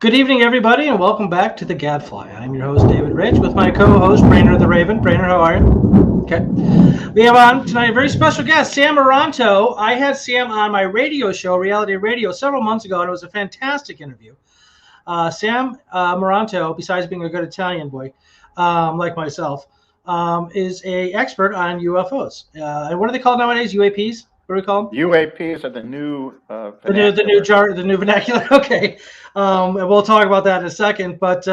Good evening, everybody, and welcome back to the Gadfly. I'm your host, David Rych, with my co-host, Brainer the Raven. Brainer, how are you? Okay. We have on tonight a very special guest, Sam Maranto. I had Sam on my radio show, Reality Radio, several months ago, and it was a fantastic interview. Sam Maranto, besides being a good Italian boy, like myself, is an expert on UFOs. And what are they called nowadays? UAPs? What do we call them? UAPs are the new The new vernacular. Okay, and we'll talk about that in a second. But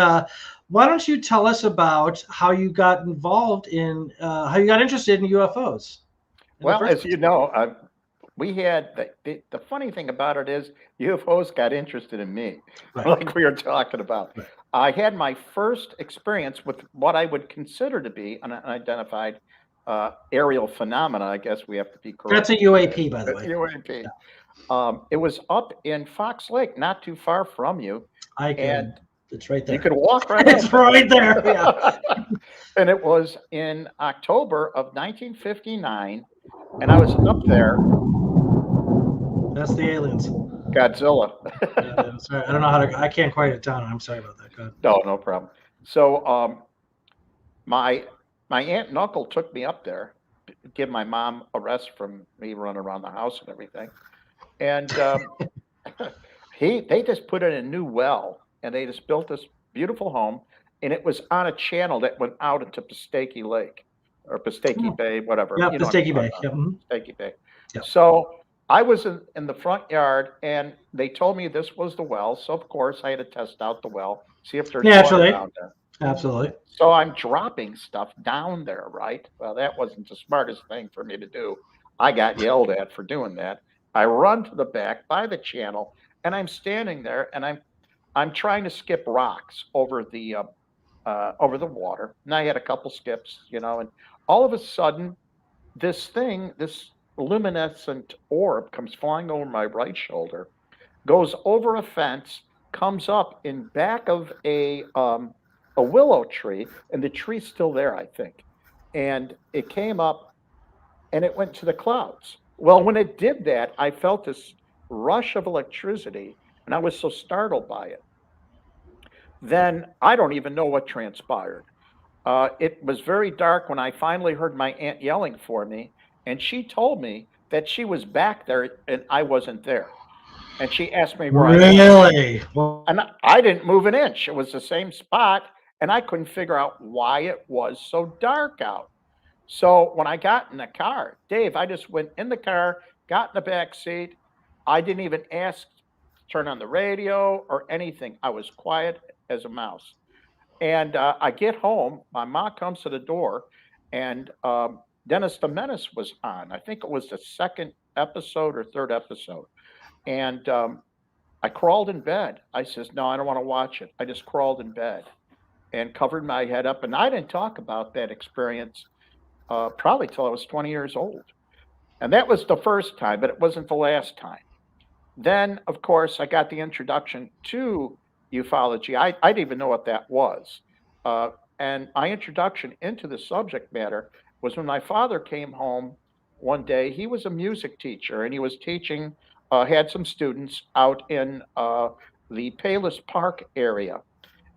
why don't you tell us about how you got involved in how you got interested in UFOs? Well, as you know, we had the funny thing about it is UFOs got interested in me, Right. like we were talking about. Right. I had my first experience with what I would consider to be an unidentified aerial phenomena. I guess we have to be correct. That's a UAP, by the way. UAP. It was up in Fox Lake, not too far from you. It's right there. You could walk right. It's right there. Yeah. And it was in October of 1959, and I was up there. That's the aliens. Godzilla. Yeah, sorry, I don't know how to. I can't quite Italian. I'm sorry about that. Go ahead. No problem. So, my aunt and uncle took me up there, give my mom a rest from me running around the house and everything, and they just put in a new well, and they just built this beautiful home, and it was on a channel that went out into Pistaki Lake or Pistaki Bay, whatever. Yeah, Pistaki Bay. Yep. Pistaki Bay. Yep. So I was in the front yard, and they told me this was the well. So of course I had to test out the well, see if there's water down there. Absolutely. So I'm dropping stuff down there, right? Well, that wasn't the smartest thing for me to do. I got yelled at for doing that. I run to the back by the channel, and I'm standing there, and I'm trying to skip rocks over the water. And I had a couple skips, and all of a sudden, this luminescent orb comes flying over my right shoulder, goes over a fence, comes up in back of a willow tree, and the tree's still there, I think. And it came up, and it went to the clouds. Well, when it did that, I felt this rush of electricity, and I was so startled by it. Then I don't even know what transpired. It was very dark when I finally heard my aunt yelling for me, and she told me that she was back there and I wasn't there. And she asked me where I was. And I didn't move an inch. It was the same spot, and I couldn't figure out why it was so dark out. So when I got in the car, Dave, I just went in the car, got in the back seat. I didn't even ask to turn on the radio or anything. I was quiet as a mouse. And I get home, my mom comes to the door, and Dennis the Menace was on. I think it was the second episode or third episode. And I crawled in bed. I says, no, I don't want to watch it. I just crawled in bed and covered my head up. And I didn't talk about that experience probably till I was 20 years old. And that was the first time, but it wasn't the last time. Then, of course, I got the introduction to ufology. I didn't even know what that was. And my introduction into the subject matter was when my father came home one day. He was a music teacher, and he was teaching, had some students out in the Palos Park area,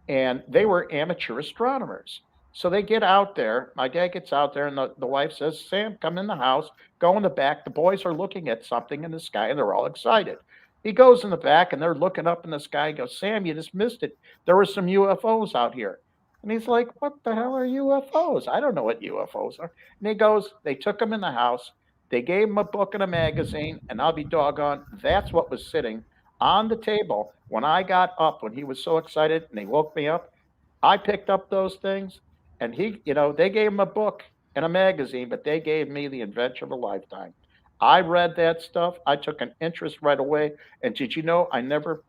and they were amateur astronomers. So they get out there. My dad gets out there, and the wife says, Sam, come in the house, go in the back. The boys are looking at something in the sky, and they're all excited. He goes in the back, and they're looking up in the sky. He goes, Sam, you just missed it. There were some UFOs out here. And he's like, what the hell are UFOs? I don't know what UFOs are. And he goes, they took him in the house. They gave him a book and a magazine, and I'll be doggone, that's what was sitting on the table when I got up, when he was so excited, and he woke me up. I picked up those things. And they gave him a book and a magazine, but they gave me the adventure of a lifetime. I read that stuff. I took an interest right away. And did you know, I never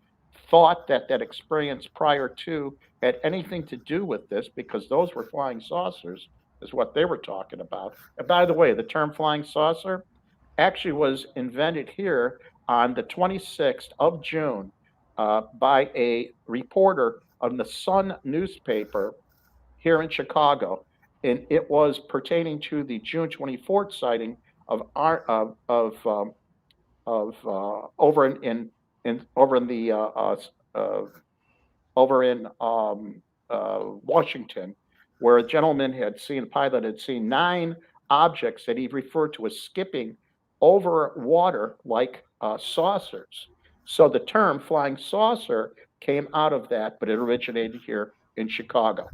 thought that experience prior to had anything to do with this, because those were flying saucers is what they were talking about. And by the way, the term flying saucer actually was invented here on the 26th of June by a reporter on the Sun newspaper here in Chicago, and it was pertaining to the June 24th sighting of over in the over in Washington, where a pilot had seen 9 objects that he referred to as skipping over water like saucers. So the term flying saucer came out of that, but it originated here in Chicago.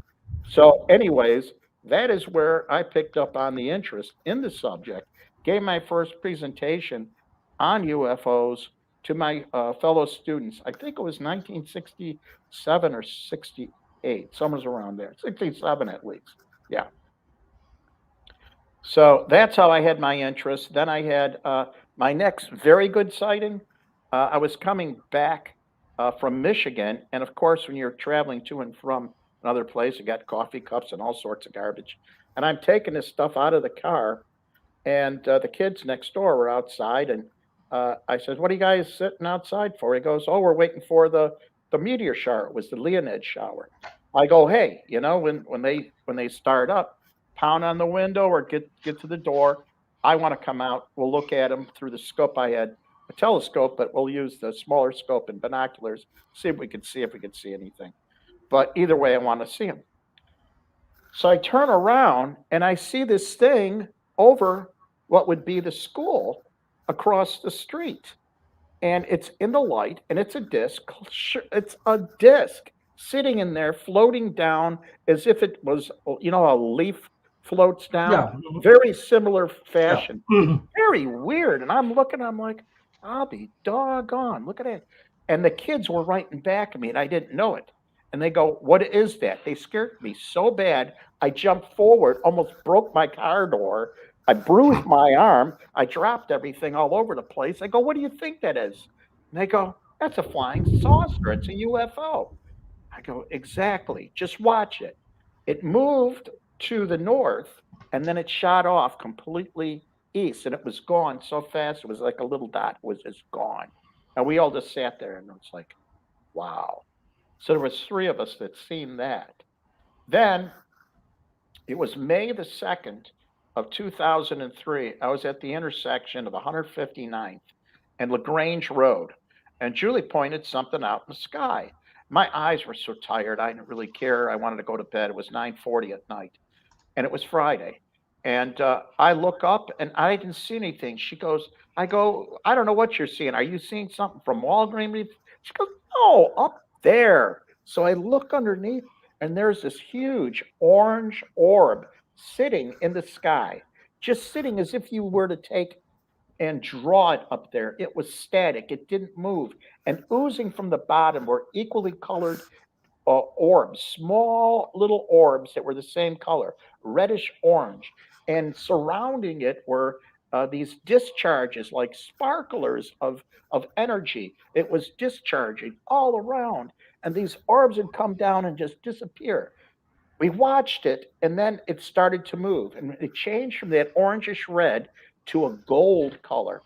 So, anyways, that is where I picked up on the interest in the subject, gave my first presentation on UFOs to my fellow students. I think it was 1967 or 68, somewhere around there, 67 at least. Yeah. So that's how I had my interest. Then I had my next very good sighting. I was coming back from Michigan. And of course, when you're traveling to and from another place, you got coffee cups and all sorts of garbage. And I'm taking this stuff out of the car, and the kids next door were outside, and I said, "What are you guys sitting outside for?" He goes, "Oh, we're waiting for the meteor shower." It was the Leonid shower. I go, "Hey, when they start up, pound on the window or get to the door. I want to come out. We'll look at them through the scope. I had a telescope, but we'll use the smaller scope and binoculars, see if we could see anything. But either way, I want to see them." So I turn around and I see this thing over what would be the school across the street. And it's in the light, and it's a disc. It's a disc sitting in there, floating down as if it was, a leaf floats down. Yeah. Very similar Yeah. fashion. Very weird. And I'm looking, I'm like, I'll be doggone. Look at it. And the kids were right in back of me, and I didn't know it. And they go, "What is that?" They scared me so bad. I jumped forward, almost broke my car door. I bruised my arm. I dropped everything all over the place. I go, "What do you think that is?" And they go, "That's a flying saucer. It's a UFO." I go, "Exactly. Just watch it." It moved to the north, and then it shot off completely east, and it was gone so fast. It was like a little dot. It was just gone. And we all just sat there, and it was like, wow. So there was 3 of us that seen that. Then it was May the 2nd of 2003. I was at the intersection of 159th and LaGrange Road, and Julie pointed something out in the sky. My eyes were so tired, I didn't really care. I wanted to go to bed. It was 9:40 at night, and it was Friday. And I look up, and I didn't see anything. I go, "I don't know what you're seeing. Are you seeing something from Walgreens?" She goes, "No, up there." So I look underneath, and there's this huge orange orb sitting in the sky, just sitting as if you were to take and draw it up there. It was static, it didn't move. And oozing from the bottom were equally colored orbs, small little orbs that were the same color, reddish orange. And surrounding it were these discharges, like sparklers of energy. It was discharging all around. And these orbs would come down and just disappear. We watched it, and then it started to move. And it changed from that orangish red to a gold color.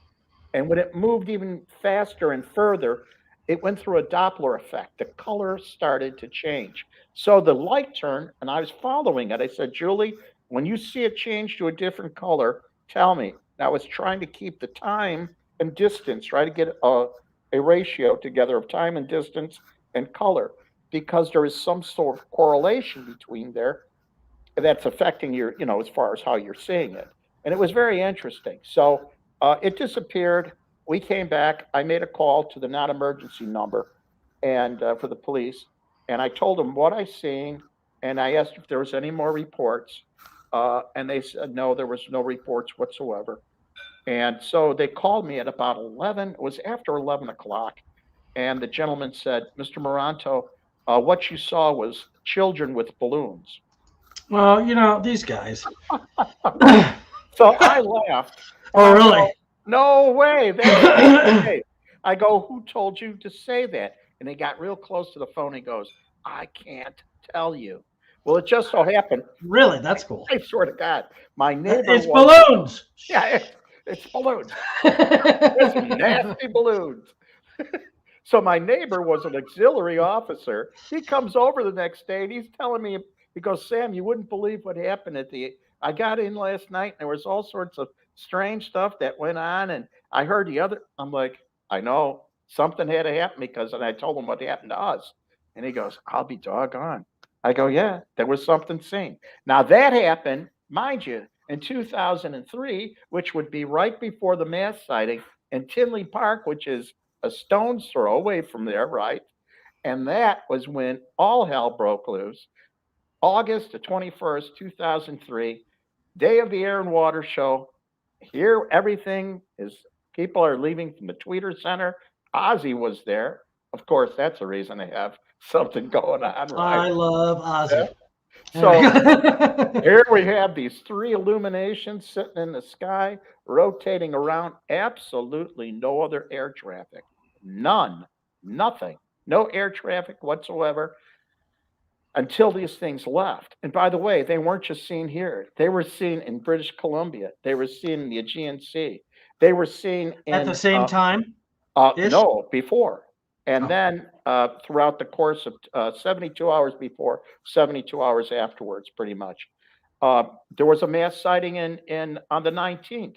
And when it moved even faster and further, it went through a Doppler effect. The color started to change. So the light turned, and I was following it. I said, "Julie, when you see it change to a different color, tell me." And I was trying to keep the time and distance, try to get a ratio together of time and distance and color, because there is some sort of correlation between there that's affecting your, as far as how you're seeing it. And it was very interesting. So it disappeared. We came back. I made a call to the non-emergency number and for the police, and I told them what I seen, and I asked if there was any more reports, and they said no, there was no reports whatsoever. And so they called me at about 11. It was after 11 o'clock, and the gentleman said, "Mr. Maranto, what you saw was children with balloons." Well, these guys. So I laughed. Oh, really? "No way. That's okay." I go, "Who told you to say that?" And he got real close to the phone. He goes, "I can't tell you." Well, it just so happened. Really? That's cool. I swear to God, my neighbor. It's balloons. Yeah, it's balloons. It's nasty balloons. So my neighbor was an auxiliary officer. He comes over the next day and he's telling me, he goes, "Sam, you wouldn't believe what happened I got in last night and there was all sorts of strange stuff that went on. And I heard I'm like, I know something had to happen, and I told him what happened to us. And he goes, I'll be doggone. I go, yeah, there was something seen. Now that happened, mind you, in 2003, which would be right before the mass sighting in Tinley Park, which is a stone's throw away from there, right? And that was when all hell broke loose. August the 21st, 2003, day of the Air and Water Show. Here, everything is, people are leaving from the Tweeter Center. Ozzy was there. Of course, that's a reason to have something going on, right? I love Ozzy. So here we have these three illuminations sitting in the sky, rotating around. Absolutely no other air traffic. None. Nothing. No air traffic whatsoever until these things left. And by the way, they weren't just seen here. They were seen in British Columbia. They were seen in the Aegean Sea. They were seen in at the same time. no, before. And then throughout the course of 72 hours before, 72 hours afterwards, pretty much. There was a mass sighting in on the 19th.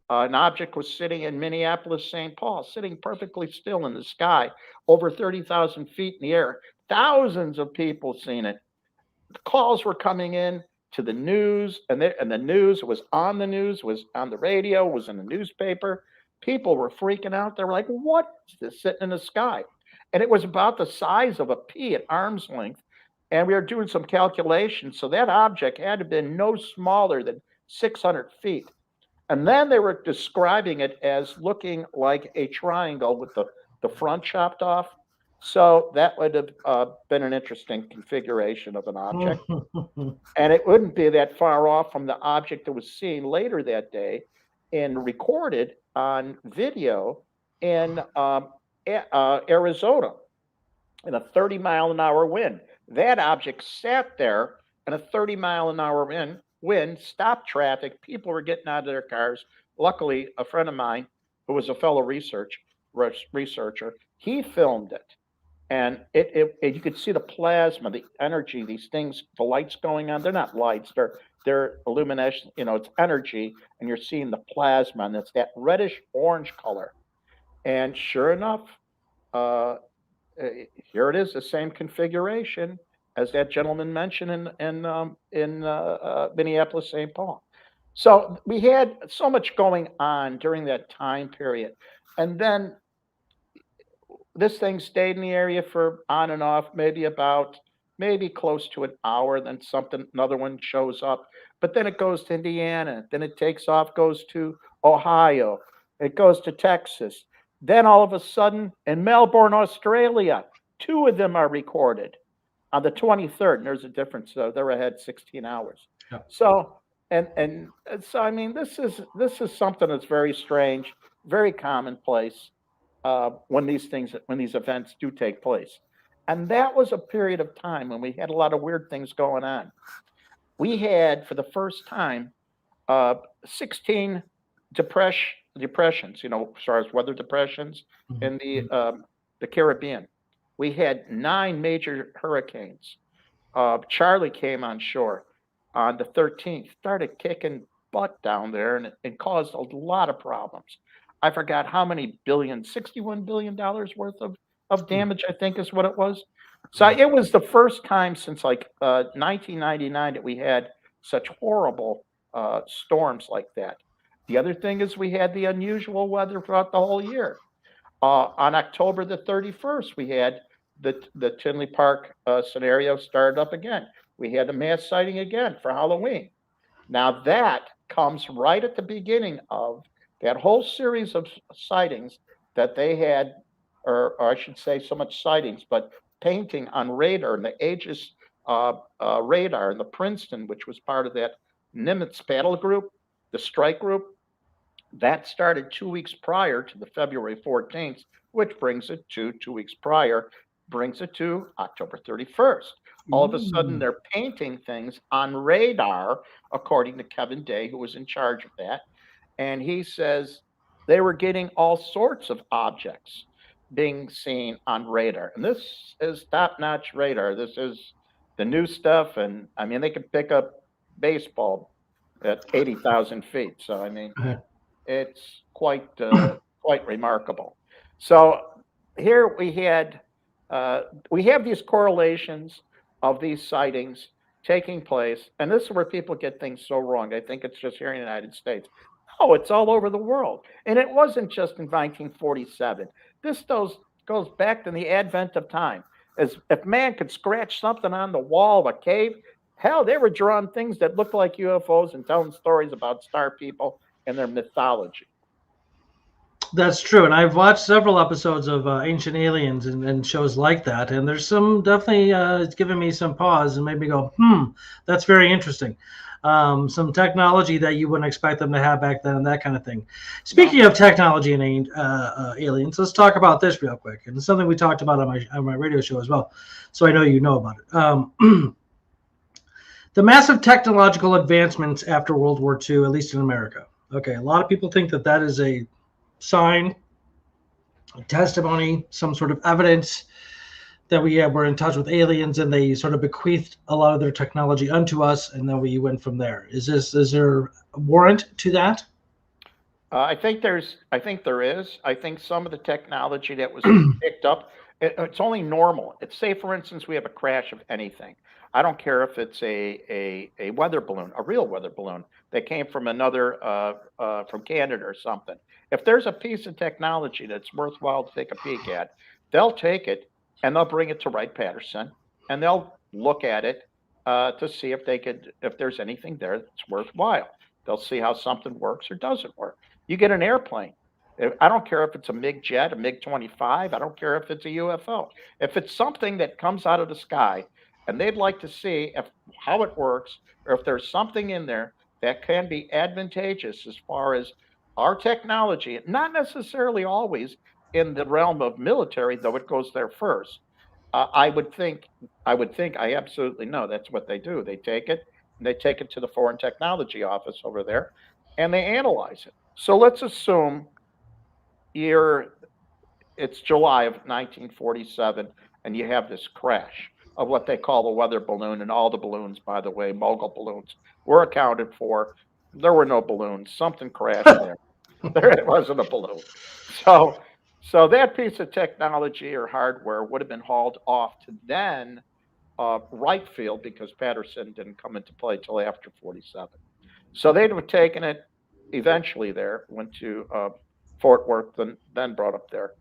An object was sitting in Minneapolis, St. Paul, sitting perfectly still in the sky, over 30,000 feet in the air. Thousands of people seen it. The calls were coming in to the news, and the news was on the news, was on the radio, was in the newspaper. People were freaking out. They were like, what is this sitting in the sky? And it was about the size of a pea at arm's length. And we were doing some calculations. So that object had to have been no smaller than 600 feet. And then they were describing it as looking like a triangle with the front chopped off. So that would have been an interesting configuration of an object. And it wouldn't be that far off from the object that was seen later that day and recorded on video in Arizona in a 30-mile-an-hour wind. That object sat there in a 30-mile-an-hour wind, stopped traffic. People were getting out of their cars. Luckily, a friend of mine who was a fellow researcher, he filmed it. And you could see the plasma, the energy, these things, the lights going on. They're not lights, they're illumination, it's energy, and you're seeing the plasma, and it's that reddish orange color. And sure enough, here it is, the same configuration as that gentleman mentioned in Minneapolis, St. Paul. So we had so much going on during that time period. And then this thing stayed in the area for on and off, maybe close to an hour. Then another one shows up, but then it goes to Indiana. Then it takes off, goes to Ohio. It goes to Texas. Then all of a sudden, in Melbourne, Australia, two of them are recorded on the 23rd. And there's a difference. So they're ahead 16 hours. Yeah. So so I mean, this is something that's very strange, very commonplace. When these events do take place. And that was a period of time when we had a lot of weird things going on. We had, for the first time, 16 depressions, as far as weather depressions in the Caribbean. We had 9 major hurricanes. Charlie came on shore on the 13th, started kicking butt down there, and it caused a lot of problems. I forgot how many billion, $61 billion worth of damage, I think is what it was. So it was the first time since 1999 that we had such horrible storms like that. The other thing is we had the unusual weather throughout the whole year. On October the 31st, we had the Tinley Park scenario started up again. We had the mass sighting again for Halloween. Now that comes right at the beginning of that whole series of sightings that they had, or I should say so much sightings, but painting on radar and the Aegis radar and the Princeton, which was part of that Nimitz battle group, the strike group, that started 2 weeks prior to the February 14th, which brings it to 2 weeks prior, brings it to October 31st. All of a sudden, they're painting things on radar, according to Kevin Day, who was in charge of that. And he says they were getting all sorts of objects being seen on radar. And this is top-notch radar. This is the new stuff. And I mean, they could pick up baseball at 80,000 feet. So, I mean, it's quite remarkable. So here we had we have these correlations of these sightings taking place, and this is where people get things so wrong. They think it's just here in the United States. No, it's all over the world. And it wasn't just in 1947. This goes back to the advent of time. As if man could scratch something on the wall of a cave, hell, they were drawing things that looked like UFOs and telling stories about star people and their mythology. That's true, and I've watched several episodes of Ancient Aliens and shows like that, and there's some definitely it's given me some pause and made me go, that's very interesting. Some technology that you wouldn't expect them to have back then, and that kind of thing. Speaking of technology and aliens, let's talk about this real quick, and it's something we talked about on my radio show as well, so I know you know about it. The massive technological advancements after World War II, at least in America. Okay, a lot of people think that that is a sign, testimony, some sort of evidence that we were in touch with aliens and they sort of bequeathed a lot of their technology unto us, and then we went from there. Is there a warrant to that? I think there is. I think some of the technology that was picked up, it's only normal. It's, say, for instance, we have a crash of anything. I don't care if it's a weather balloon, a real weather balloon that came from from Canada or something. If there's a piece of technology that's worthwhile to take a peek at, they'll take it and they'll bring it to Wright-Patterson and they'll look at it to see if there's anything there that's worthwhile. They'll see how something works or doesn't work. You get an airplane. I don't care if it's a MiG jet, a MiG-25. I don't care if it's a UFO. If it's something that comes out of the sky and they'd like to see how it works or if there's something in there that can be advantageous as far as our technology, not necessarily always in the realm of military, though it goes there first. I would think, I absolutely know that's what they do. They take it and they take it to the Foreign Technology Office over there and they analyze it. So let's assume it's July of 1947 and you have this crash of what they call the weather balloon, and all the balloons, by the way, mogul balloons, were accounted for. There were no balloons. Something crashed there. It wasn't a balloon. So that piece of technology or hardware would have been hauled off to then Wright Field, because Patterson didn't come into play till after 47. So they'd have taken it eventually there, went to Fort Worth, and then brought up there.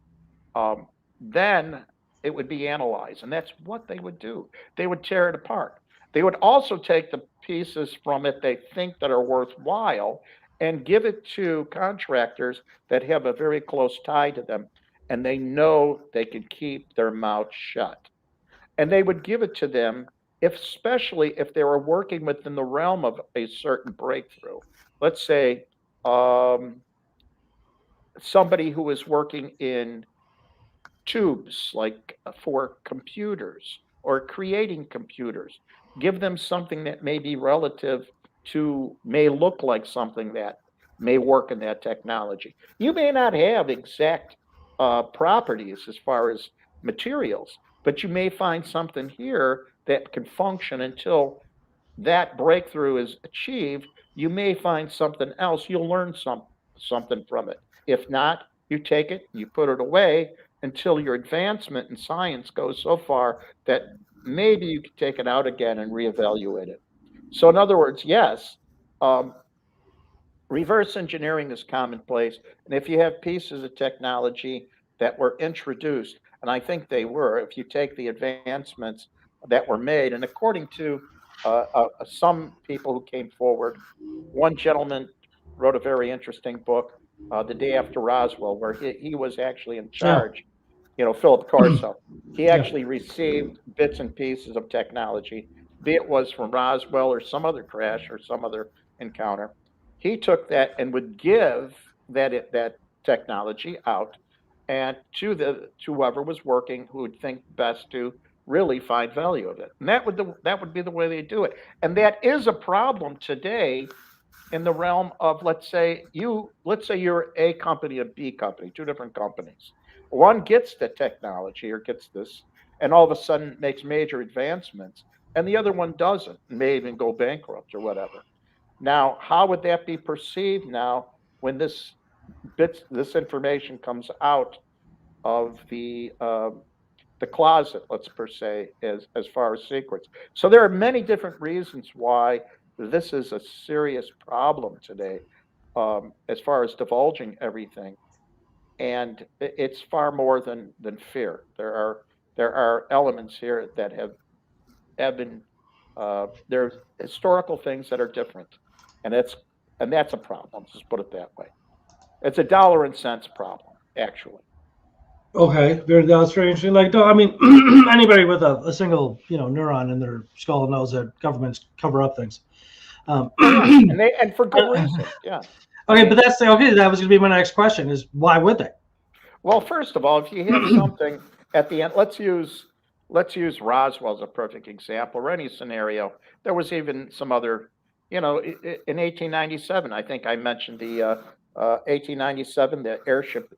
Then it would be analyzed, and that's what they would do. They would tear it apart. They would also take the pieces from it they think that are worthwhile and give it to contractors that have a very close tie to them, and they know they can keep their mouth shut. And they would give it to them, especially if they were working within the realm of a certain breakthrough. Let's say somebody who is working in tubes, like for computers or creating computers. Give them something that may be relative may look like something that may work in that technology. You may not have exact properties as far as materials, but you may find something here that can function until that breakthrough is achieved. You may find something else. You'll learn something from it. If not, you take it, you put it away until your advancement in science goes so far that maybe you can take it out again and reevaluate it. So in other words, yes, reverse engineering is commonplace. And if you have pieces of technology that were introduced, and I think they were, if you take the advancements that were made, and according to some people who came forward, one gentleman wrote a very interesting book, The Day After Roswell, where he was actually in charge. Philip Corso. He actually received bits and pieces of technology, be it was from Roswell or some other crash or some other encounter. He took that and would give that technology out and to whoever was working, who would think best to really find value of it. And that would be the way they do it. And that is a problem today in the realm of, let's say you're A company, a B company, two different companies. One gets the technology or gets this, and all of a sudden makes major advancements, and the other one doesn't, may even go bankrupt or whatever. Now, how would that be perceived now when this information comes out of the the closet, let's per se, as far as secrets. So there are many different reasons why this is a serious problem today, as far as divulging everything. And it's far more than fear. There are elements here that have been there's historical things that are different, and that's a problem. Just put it that way. It's a dollar and cents problem, actually. Okay, that's very interesting. Like, no, I mean, anybody with a single, neuron in their skull knows that governments cover up things. Oh yeah, and for good reason. Yeah. Okay, but that's okay. That was going to be my next question: is why would they? Well, first of all, if you have something at the end, let's use Roswell as a perfect example, or any scenario. There was even some other, in 1897, I think I mentioned the 1897, the airship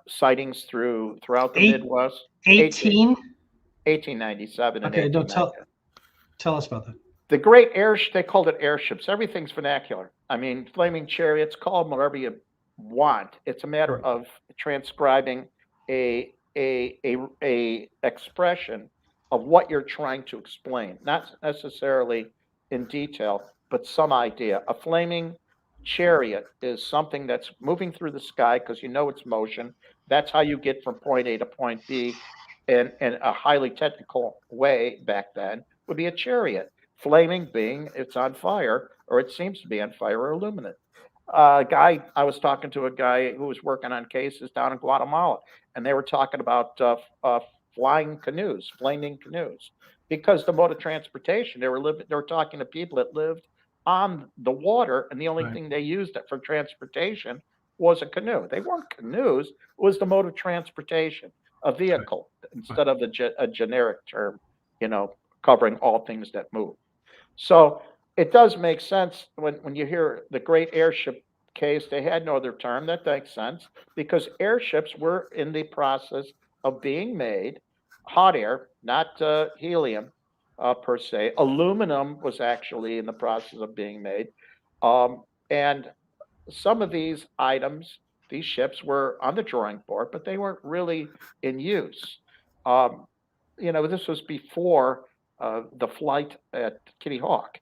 sightings throughout the Midwest. 18? 1897 and Okay, no, 1890. tell us about that. The great airship, they called it airships. Everything's vernacular. I mean, flaming chariots, call them whatever you want. It's a matter of transcribing a expression of what you're trying to explain, not necessarily in detail, but some idea. A flaming chariot is something that's moving through the sky because it's motion. That's how you get from point A to point B in a highly technical way back then would be a chariot. Flaming being it's on fire, or it seems to be on fire or illuminate. I was talking to a guy who was working on cases down in Guatemala, and they were talking about flying canoes, flaming canoes, because the mode of transportation they were talking to people that lived on the water, and the only thing they used for transportation was a canoe. They weren't canoes; it was the mode of transportation, a vehicle, instead of a generic term, covering all things that move. So it does make sense when you hear the great airship case, they had no other term. That makes sense because airships were in the process of being made, hot air, not helium per se. Aluminum was actually in the process of being made. And some of these items, these ships were on the drawing board, but they weren't really in use. Um, this was before the flight at Kitty Hawk.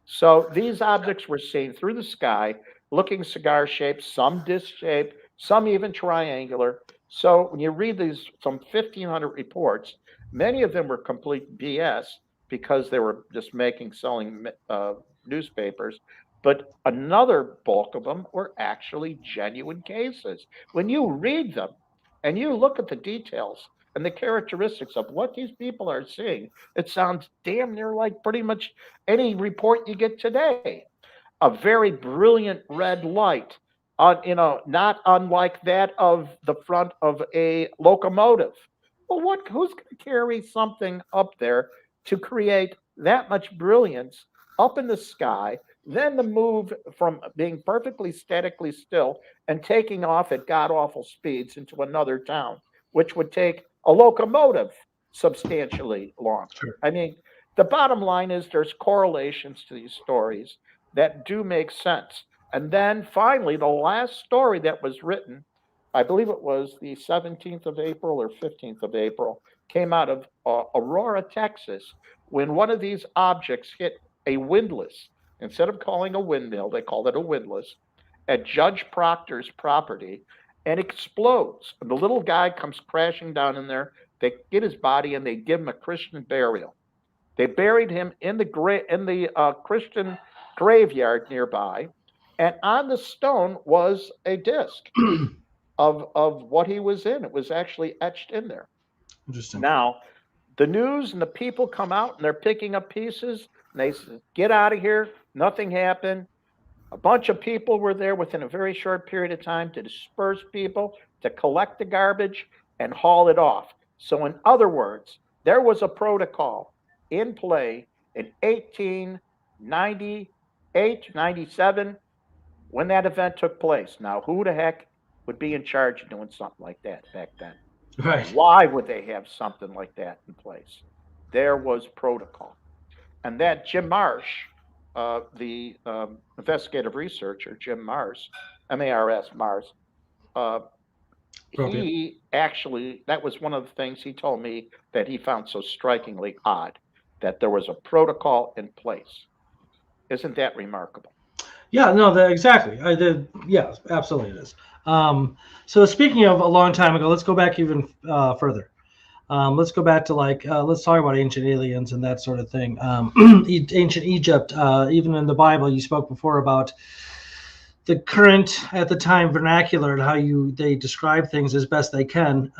So these objects were seen through the sky, looking cigar shaped, some disc shaped, some even triangular. So when you read these, some 1,500 reports, many of them were complete BS because they were just selling newspapers. But another bulk of them were actually genuine cases. When you read them and you look at the details, and the characteristics of what these people are seeing, it sounds damn near like pretty much any report you get today. A very brilliant red light, not unlike that of the front of a locomotive. Well, who's going to carry something up there to create that much brilliance up in the sky, then to move from being perfectly statically still and taking off at god awful speeds into another town, which would take a locomotive substantially longer. Sure. I mean, the bottom line is there's correlations to these stories that do make sense. And then finally, the last story that was written, I believe it was the 17th of April or 15th of April, came out of Aurora, Texas, when one of these objects hit a windlass. Instead of calling a windmill, they called it a windlass at Judge Proctor's property and explodes. And the little guy comes crashing down in there. They get his body and they give him a Christian burial. They buried him in the Christian graveyard nearby, and on the stone was a disc of what he was in. It was actually etched in there. Interesting. Now, the news and the people come out and they're picking up pieces and they say, "Get out of here! Nothing happened." A bunch of people were there within a very short period of time to disperse people, to collect the garbage, and haul it off. So, in other words, there was a protocol in play in 1898, 97, when that event took place. Now, who the heck would be in charge of doing something like that back then? Right. Why would they have something like that in place? There was protocol. And that Jim Marsh, the investigative researcher, Jim Mars, Mars, he actually, that was one of the things he told me that he found so strikingly odd, that there was a protocol in place. Isn't that remarkable? Yeah, no, exactly. I did. Yeah, absolutely it is. So speaking of a long time ago, let's go back even further. Let's go back to let's talk about ancient aliens and that sort of thing. Ancient Egypt, even in the Bible, you spoke before about the current at the time vernacular and how they describe things as best they can.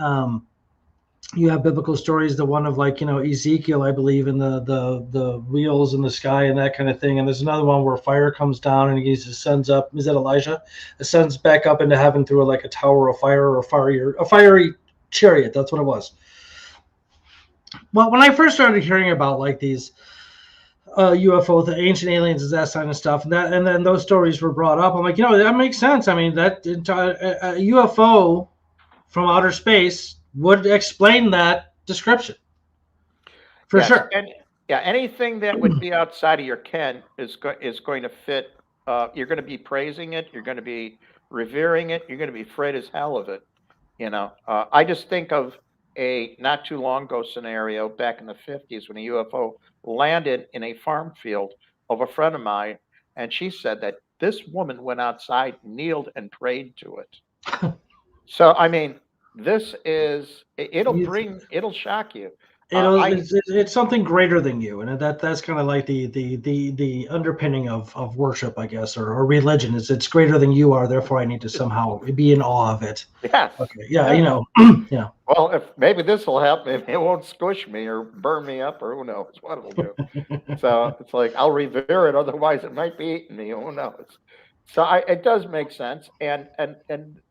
You have biblical stories, the one of Ezekiel, I believe, in the wheels in the sky and that kind of thing. And there's another one where fire comes down and he ascends up. Is that Elijah? Ascends back up into heaven through a tower of fire or a fiery chariot. That's what it was. Well, when I first started hearing about these UFO, the ancient aliens, and that kind of stuff, and then those stories were brought up, I'm like, that makes sense. I mean, that a UFO from outer space would explain that description for sure. And anything that would be outside of your ken is going to fit. You're going to be praising it. You're going to be revering it. You're going to be afraid as hell of it. I just think of a not too long ago scenario back in the 50s when a UFO landed in a farm field of a friend of mine, and she said that this woman went outside, kneeled, and prayed to it. So, I mean, it'll shock you. It's something greater than you, and that's kind of like the underpinning of worship, I guess, or religion. It's greater than you are, therefore I need to somehow be in awe of it. Yes. Okay. Yeah. Yeah. Well, if maybe this will help, maybe it won't squish me or burn me up, or who knows what it'll do. So it's like I'll revere it, otherwise it might be eating me. Who knows? So it does make sense, and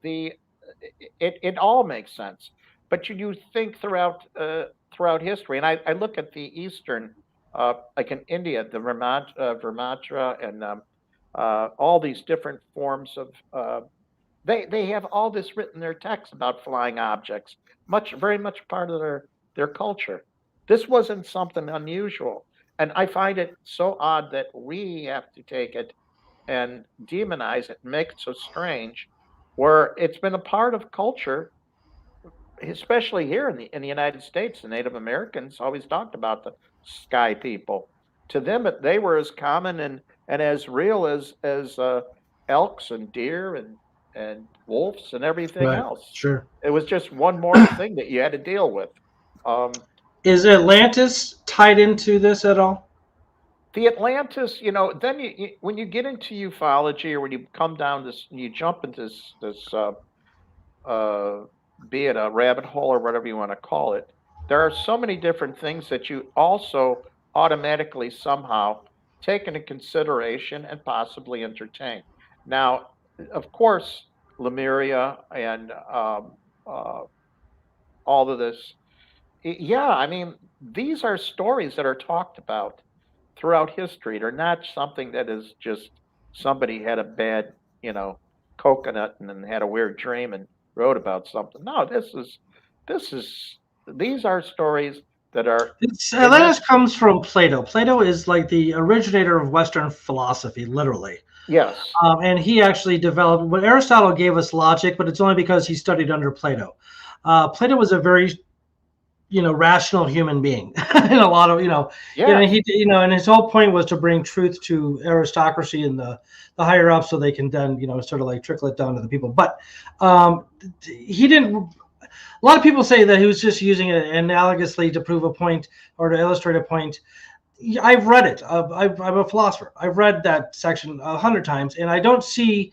it all makes sense. But you think throughout history, and I look at the Eastern, like in India, the Vermatra, and all these different forms of. They have all this written in their text about flying objects, very much part of their culture. This wasn't something unusual, and I find it so odd that we have to take it and demonize it and make it so strange, where it's been a part of culture, especially here in the United States. The Native Americans always talked about the sky people. To them, they were as common and as real as elks and deer and wolves and everything else. Sure. It was just one more thing that you had to deal with. Is Atlantis tied into this at all? The Atlantis, then when you get into ufology, or when you come down this, you jump into this be it a rabbit hole or whatever you want to call it, there are so many different things that you also automatically somehow take into consideration and possibly entertain. Now, of course, Lemuria and all of this, yeah, I mean, these are stories that are talked about throughout history. They're not something that is just somebody had a bad, coconut and then had a weird dream and wrote about something. No, these are stories that are. Atlantis comes from Plato. Plato is like the originator of Western philosophy, literally. Yes. And he actually developed what Aristotle gave us logic, but it's only because he studied under Plato. Plato was a very, rational human being, and a lot of, and he, and his whole point was to bring truth to aristocracy and the higher up, so they can then, sort of like trickle it down to the people. But he didn't. A lot of people say that he was just using it analogously to prove a point or to illustrate a point. I've read it. I'm a philosopher. I've read that section 100 times, and I don't see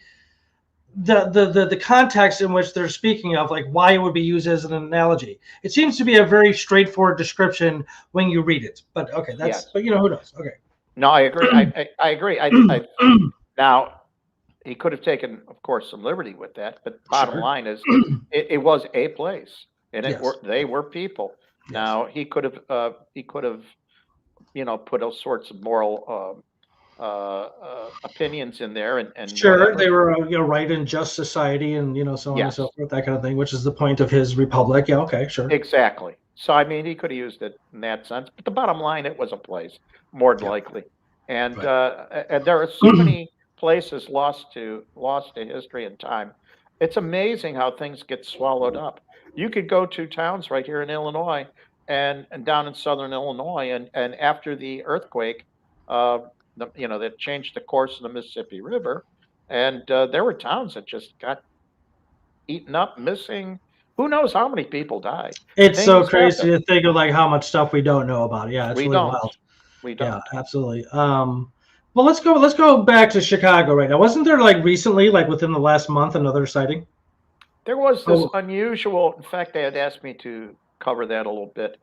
the context in which they're speaking of, like why it would be used as an analogy. It seems to be a very straightforward description when you read it. But okay, but who knows? Okay. No, I agree. I agree. Now, he could have taken, of course, some liberty with that, but bottom line is, it was a place, and they were people. Yes. Now he could have put all sorts of moral opinions in there, and sure, whatever. They were right and just society, and so on and so forth, that kind of thing, which is the point of his republic. Yeah, okay, sure, exactly. So I mean, he could have used it in that sense, but the bottom line, it was a place, more than likely, and and there are so many places lost to history and time. It's amazing how things get swallowed up. You could go to towns right here in Illinois and down in southern Illinois, and after the earthquake, uh, that changed the course of the Mississippi River, and there were towns that just got eaten up, missing. Who knows how many people died? It's so Things crazy happen. to think of like how much stuff we don't know about it. Yeah, it's We really don't. wild. We Yeah, don't. absolutely. Well, let's go back to Chicago right now. Wasn't there like recently, like within the last month, another sighting? There was this Oh, unusual. In fact, they had asked me to cover that a little bit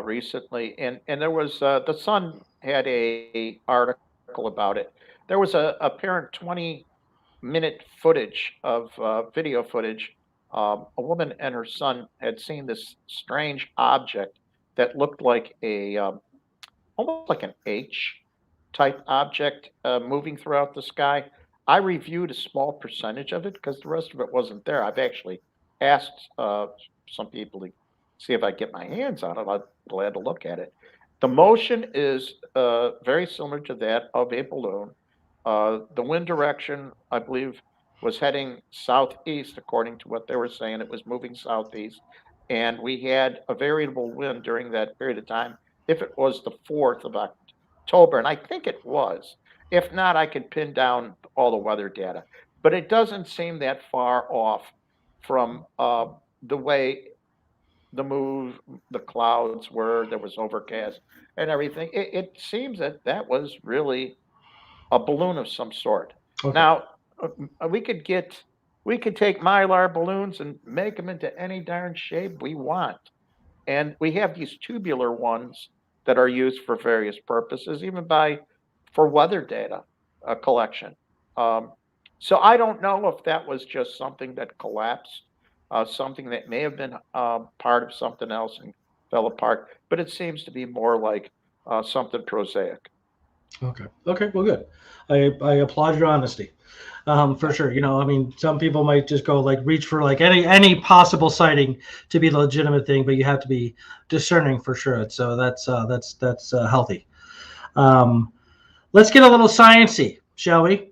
recently, and there was the Sun had a article about it. There was a apparent 20-minute footage of video footage. A woman and her son had seen this strange object that looked like a almost like an H type object moving throughout the sky. I reviewed a small percentage of it because the rest of it wasn't there. I've actually asked some people to see if I get my hands on it. I'm glad to look at it. The motion is very similar to that of a balloon. The wind direction, I believe, was heading southeast, according to what they were saying. It was moving southeast. And we had a variable wind during that period of time if it was the 4th of October, and I think it was. If not, I could pin down all the weather data. But it doesn't seem that far off from the way the clouds were. There was overcast and everything. It seems that that was really a balloon of some sort. okay. Now, we could take mylar balloons and make them into any darn shape we want. And we have these tubular ones that are used for various purposes, even for weather data collection. Um, so I don't know if that was just something that collapsed, something that may have been part of something else and fell apart, but it seems to be more like something prosaic. Okay. Okay. Well, good. I applaud your honesty. For Yeah. sure. I mean, some people might just go like reach for like any possible sighting to be the legitimate thing, but you have to be discerning for sure. So that's healthy. Um, let's get a little sciencey, shall we?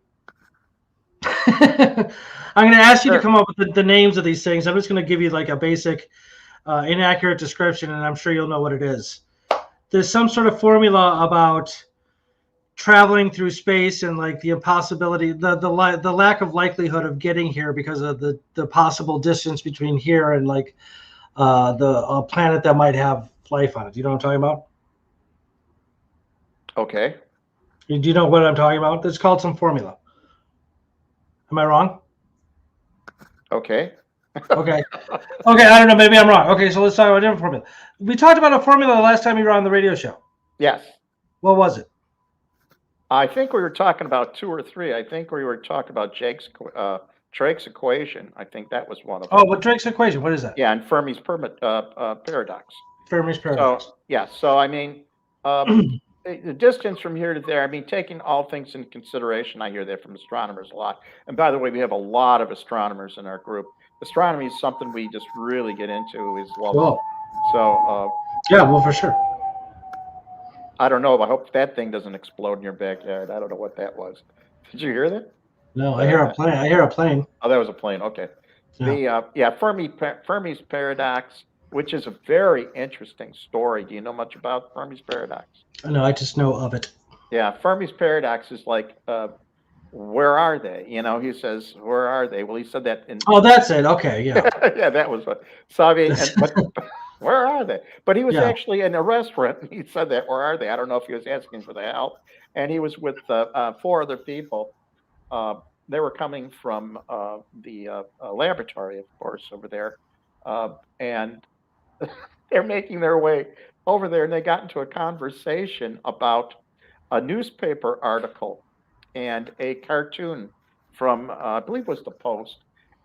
I'm going to ask you to Sure. come up with the names of these things. I'm just going to give you like a basic, inaccurate description, and I'm sure you'll know what it is. There's some sort of formula about traveling through space and like the impossibility, the lack of likelihood of getting here because of the possible distance between here and like the planet that might have life on it. Do you know what I'm talking about? Okay. Do you know what I'm talking about? It's called some formula. Am I wrong? Okay. Okay. Okay, I don't know. Maybe I'm wrong. Okay, so let's talk about a different formula. We talked about a formula the last time you were on the radio show. Yes. What was it? I think we were talking about two or three. I think we were talking about Drake's equation. I think that was one of Oh, them. what Drake's equation? What is that? Yeah, and Fermi's paradox. Fermi's paradox. So yeah, so I mean, um, the distance from here to there. I mean, taking all things into consideration, I hear that from astronomers a lot. And by the way, we have a lot of astronomers in our group. Astronomy is something we just really get into. Is love it. Cool. So Yeah, well, for sure. I don't know. I hope that thing doesn't explode in your backyard. I don't know what that was. Did you hear that? No, I hear a plane. I hear a plane. Oh, that was a plane. Okay. Yeah. Fermi's paradox, which is a very interesting story. Do you know much about Fermi's paradox? No, I just know of it. Yeah, Fermi's paradox is like, where are they? He says, where are they? Well, he said that in. Oh, that's it. Okay, yeah. Yeah, that was what. So I mean, but where are they? But he was Yeah. actually in a restaurant. And he said that, where are they? I don't know if he was asking for the help. And he was with four other people. They were coming from the laboratory, of course, over there, and they're making their way over there, and they got into a conversation about a newspaper article and a cartoon from, I believe, it was the Post,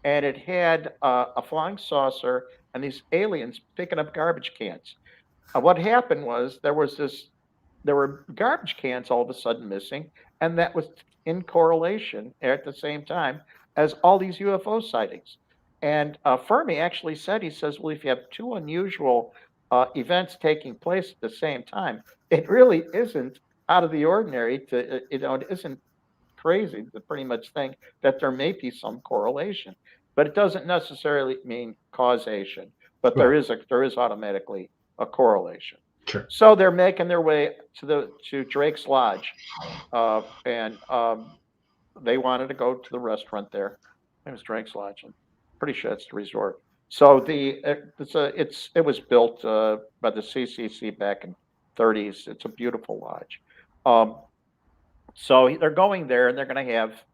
and it had a flying saucer and these aliens picking up garbage cans. What happened was there were garbage cans all of a sudden missing, and that was in correlation at the same time as all these UFO sightings. And Fermi actually said, he says, well, if you have two unusual events taking place at the same time, it really isn't out of the ordinary it isn't crazy to pretty much think that there may be some correlation. but it doesn't necessarily mean causation. But Right. there is automatically a correlation. Sure. So they're making their way to Drake's Lodge, and they wanted to go to the restaurant there. It was Drake's Lodge. I'm pretty sure it's the resort. So it was built by the CCC back in '30s. It's a beautiful lodge. Um, so they're going there and they're going to have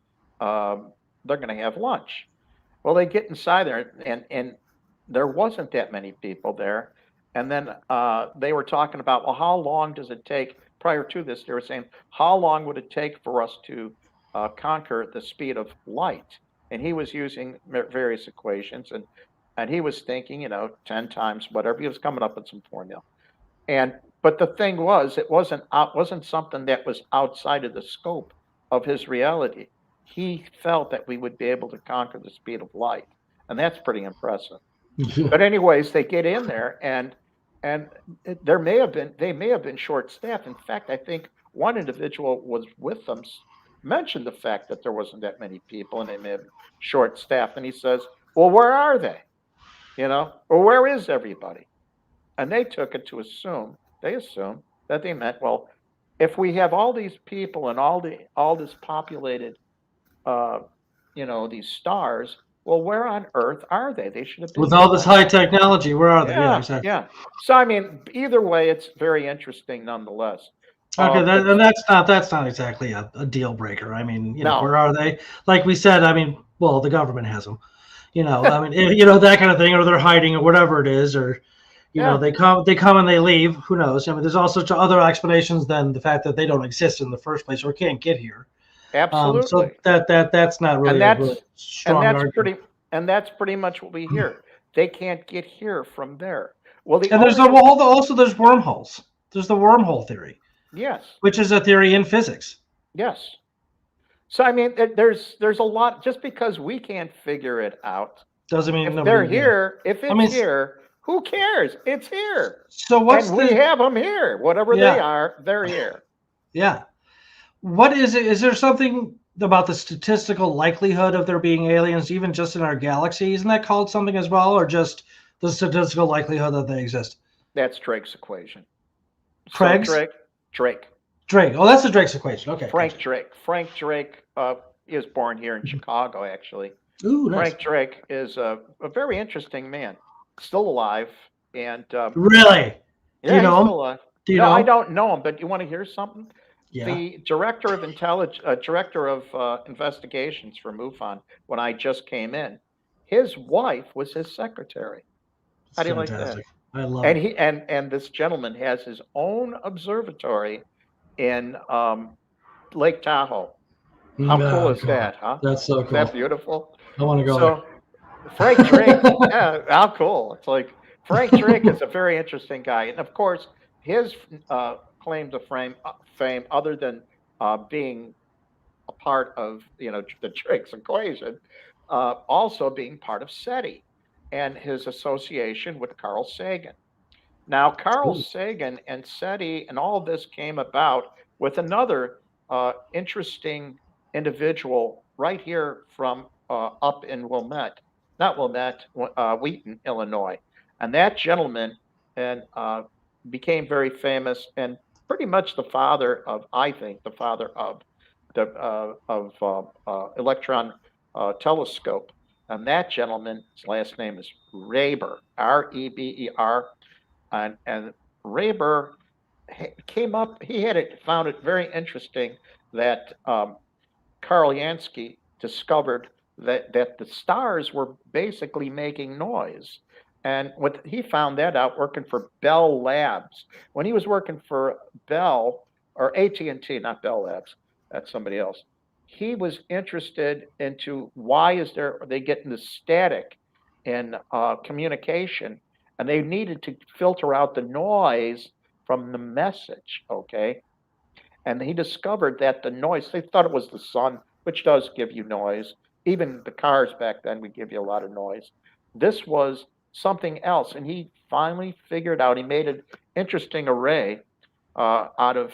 lunch. Well, they get inside there and there wasn't that many people there. And then they were talking about, well, how long does it take? Prior to this, they were saying, how long would it take for us to conquer the speed of light? And he was using various equations, and he was thinking, 10 times whatever. He was coming up with some formula. But the thing was, it wasn't something that was outside of the scope of his reality. He felt that we would be able to conquer the speed of light, and that's pretty impressive. But anyways, they get in there, and they may have been short staffed. In fact, I think one individual was with them mentioned the fact that there wasn't that many people, and they may have been short staffed. And he says, "Well, where are they? Or where is everybody?" And they took it to assume that they meant, well, if we have all these people and all this populated, these stars, well, where on earth are they? They should have been With all this high technology, where are they? Yeah, exactly. Yeah. So I mean, either way, it's very interesting nonetheless. Okay, and that's not exactly a deal breaker. I mean, No. where are they? Like we said, I mean, well, the government has them. I mean, that kind of thing, or they're hiding, or whatever it is, or they come and they leave. Who knows? I mean, there's all sorts of other explanations than the fact that they don't exist in the first place or can't get here. Absolutely. So that's not really a really strong argument. That's pretty much what we hear. They can't get here from there. Well, there's wormholes. There's the wormhole theory. Yes. Which is a theory in physics. Yes. So I mean, there's a lot. Just because we can't figure it out doesn't mean if they're here. If it's here, who cares? It's here. So we have them here. Whatever they are, they're here. Yeah. What is it? Is there something about the statistical likelihood of there being aliens, even just in our galaxy? Isn't that called something as well, or just the statistical likelihood that they exist? That's Drake's equation. Craig's? Drake. Oh, that's the Drake's equation. Okay. Frank Drake is born here in Chicago, actually. Ooh, nice. Frank Drake is a very interesting man, still alive. And really? Yeah, do you know him? Still alive. Do you know him? I don't know him, but you want to hear something? Yeah. The director of investigations for MUFON, when I just came in, his wife was his secretary. How do you like that? I love it. And this gentleman has his own observatory in Lake Tahoe. How cool is that, huh? That's so cool. Isn't that beautiful? I want to go there. Frank Drake, yeah, how cool. It's like Frank Drake is a very interesting guy. And of course, his claim to fame, other than being a part of, the Drake's equation, also being part of SETI and his association with Carl Sagan. Now, Carl Sagan and SETI and all of this came about with another interesting individual right here from up in Wheaton, Illinois. And that gentleman became very famous and pretty much the father of the electron telescope. And that gentleman's last name is Reber, Reber. And Reber came up, found it very interesting that Karl Jansky discovered that the stars were basically making noise. And he found that out working for Bell Labs. When he was working for Bell, or AT&T, not Bell Labs, that's somebody else, he was interested into why are they getting the static in communication, and they needed to filter out the noise from the message, okay? And he discovered that the noise, they thought it was the sun, which does give you noise. Even the cars back then would give you a lot of noise. This was something else, and he finally figured out, he made an interesting array out of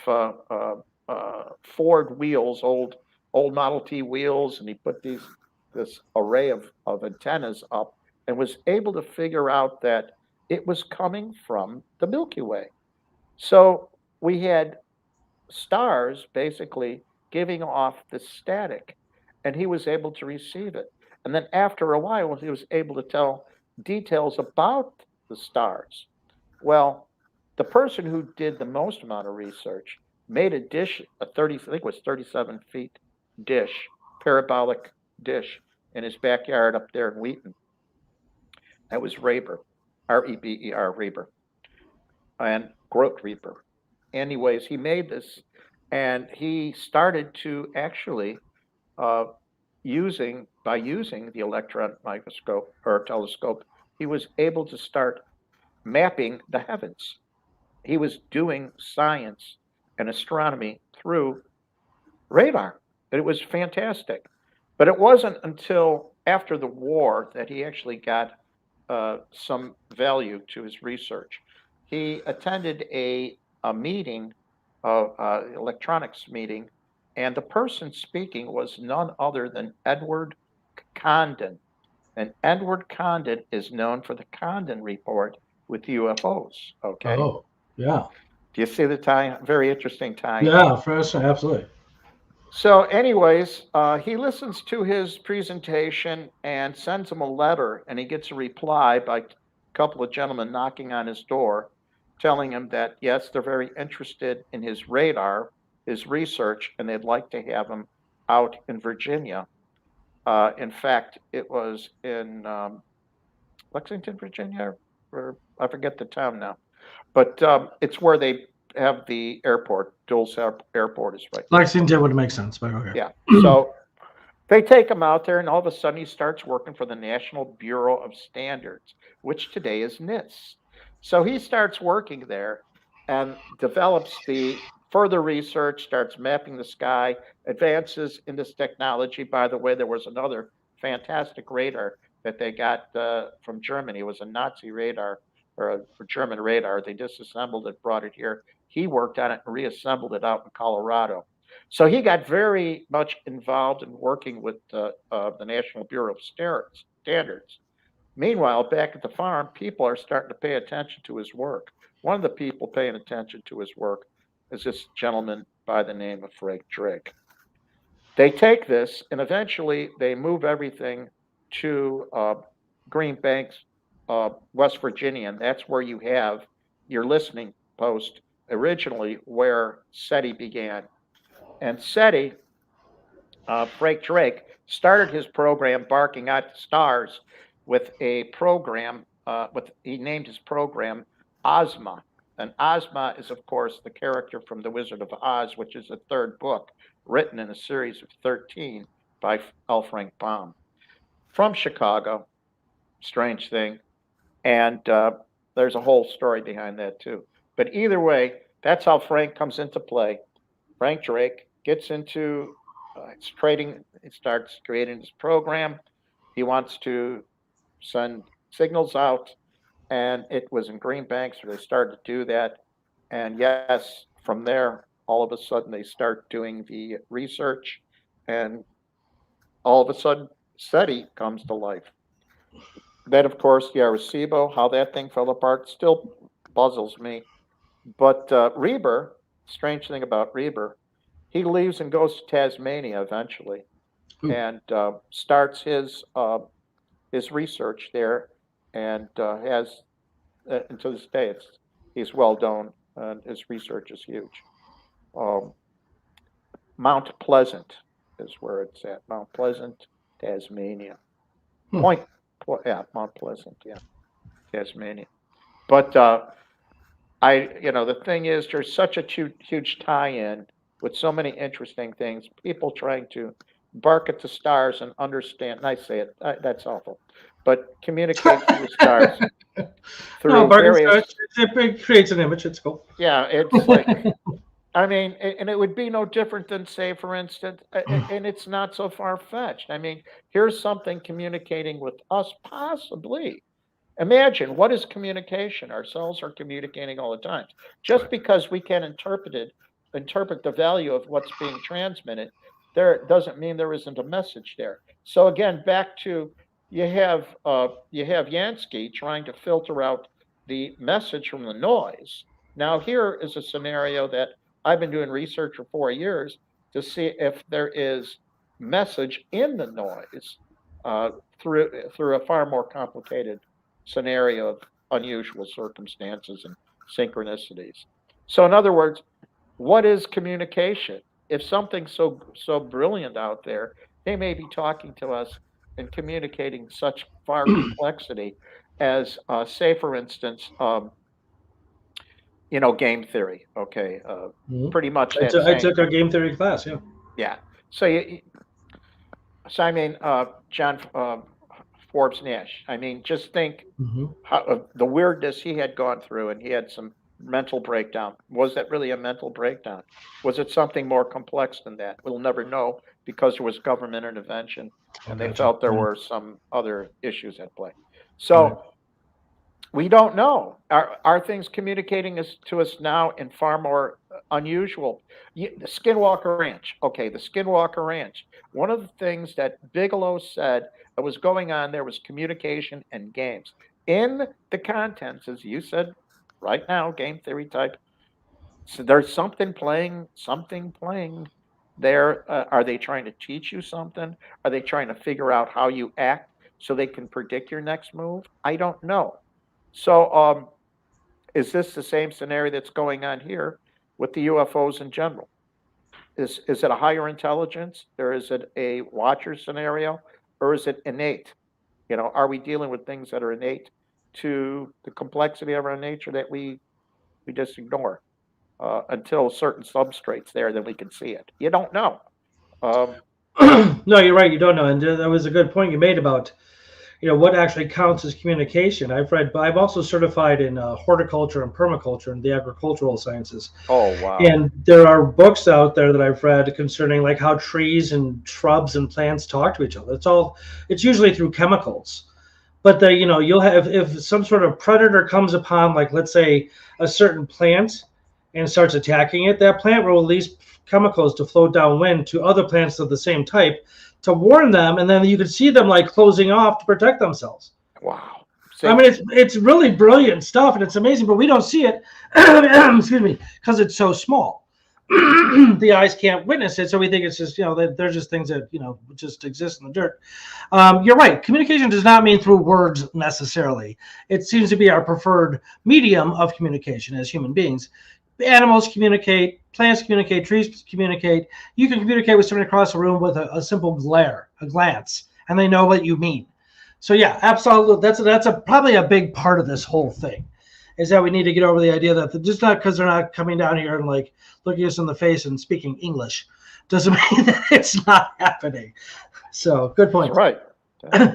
Ford wheels, old Model T wheels, and he put this array of antennas up and was able to figure out that it was coming from the Milky Way. So we had stars basically giving off the static, and he was able to receive it. And then after a while, he was able to tell details about the stars. Well, the person who did the most amount of research made a dish, I think it was 37 feet dish, parabolic dish in his backyard up there in Wheaton. That was Reber, Reber, Reber, and Grote Reber. Anyways, he made this, and he started to actually using the electron microscope or telescope, he was able to start mapping the heavens. He was doing science and astronomy through radar. It was fantastic. But it wasn't until after the war that he actually got some value to his research. He attended a meeting, electronics meeting, and the person speaking was none other than Edward Condon. And Edward Condon is known for the Condon Report with UFOs. Okay. Oh, yeah. Do you see the tie? Very interesting tie. Yeah, fresh, absolutely. So, anyways, he listens to his presentation and sends him a letter, and he gets a reply by a couple of gentlemen knocking on his door, telling him that yes, they're very interested in his radar, his research, and they'd like to have him out in Virginia. In fact, it was in Lexington, Virginia, or I forget the town now, but it's where they have the airport. Dulles Airport is right. Lexington would make sense, but okay. Yeah. So they take him out there, and all of a sudden he starts working for the National Bureau of Standards, which today is NIST. So he starts working there and develops the further research, starts mapping the sky, advances in this technology. By the way, there was another fantastic radar that they got from Germany. It was a Nazi radar or a German radar. They disassembled it, brought it here. He worked on it and reassembled it out in Colorado. So he got very much involved in working with the National Bureau of Standards. Meanwhile, back at the farm, people are starting to pay attention to his work. One of the people paying attention to his work is this gentleman by the name of David Rych. They take this, and eventually they move everything to Green Banks, West Virginia, and that's where you have your listening post originally where SETI began. And SETI, Frank Drake, started his program Barking at the Stars with a program, he named his program Ozma. And Ozma is, of course, the character from The Wizard of Oz, which is the third book written in a series of 13 by L. Frank Baum. From Chicago, strange thing. And there's a whole story behind that, too. But either way, that's how Frank comes into play. Frank Drake gets into trading, he starts creating his program. He wants to send signals out, and it was in Green Banks where they started to do that. And yes, from there, all of a sudden they start doing the research, and all of a sudden SETI comes to life. Then, of course, the Arecibo, how that thing fell apart, still puzzles me. But Reber, strange thing about Reber, he leaves and goes to Tasmania eventually. Ooh. And starts his research there, and has until this day he's well known, and his research is huge. Mount Pleasant is where it's at. Mount Pleasant, Tasmania. Mount Pleasant, yeah, Tasmania. But the thing is, there's such a huge tie-in with so many interesting things. People trying to bark at the stars and understand. And I say it, that's awful, but communicate to the stars through various. It creates an image. It's cool. Yeah, it's like, I mean, and it would be no different than, say, for instance, and it's not so far-fetched. I mean, here's something communicating with us, possibly. Imagine, what is communication? Our cells are communicating all the time. Just because we can interpret the value of what's being transmitted there doesn't mean there isn't a message there. So again, back to you have Yansky trying to filter out the message from the noise. Now here is a scenario that I've been doing research for 4 years to see if there is message in the noise through a far more complicated scenario of unusual circumstances and synchronicities. So in other words, what is communication? If something's so brilliant out there, they may be talking to us and communicating such far complexity as, say, for instance, game theory. Okay, pretty much that I same. took a game theory class. Yeah. Yeah. So I mean, John Forbes Nash. I mean, just think how the weirdness he had gone through, and he had some mental breakdown. Was that really a mental breakdown? Was it something more complex than that? We'll never know because there was government intervention, and they felt there were some other issues at play. So we don't know. Are things communicating to us now in far more unusual? The Skinwalker Ranch. Okay, the Skinwalker Ranch. One of the things that Bigelow said that was going on there was communication and games. In the contents, as you said right now, game theory type. So there's something playing there. Are they trying to teach you something? Are they trying to figure out how you act so they can predict your next move? I don't know. So, is this the same scenario that's going on here with the UFOs in general? Is it a higher intelligence, or is it a watcher scenario, or is it innate? Are we dealing with things that are innate to the complexity of our nature that we just ignore until certain substrates there, then we can see it? You don't know. No, you're right. You don't know, and that was a good point you made about what actually counts as communication. I've also certified in horticulture and permaculture and the agricultural sciences. Oh, wow. And there are books out there that I've read concerning like how trees and shrubs and plants talk to each other. It's usually through chemicals. But you'll have, if some sort of predator comes upon, like let's say a certain plant and starts attacking it, that plant will release chemicals to float downwind to other plants of the same type to warn them, and then you could see them like closing off to protect themselves. Wow. I mean, it's really brilliant stuff, and it's amazing, but we don't see it, excuse me, because it's so small. The eyes can't witness it, so we think it's just, they're just things that, just exist in the dirt. You're right. Communication does not mean through words necessarily. It seems to be our preferred medium of communication as human beings. Animals communicate, plants communicate, trees communicate. You can communicate with someone across the room with a simple glance, and they know what you mean. So yeah, absolutely. That's probably a big part of this whole thing, is that we need to get over the idea that just not because they're not coming down here and like looking us in the face and speaking English doesn't mean that it's not happening. So good point. That's right.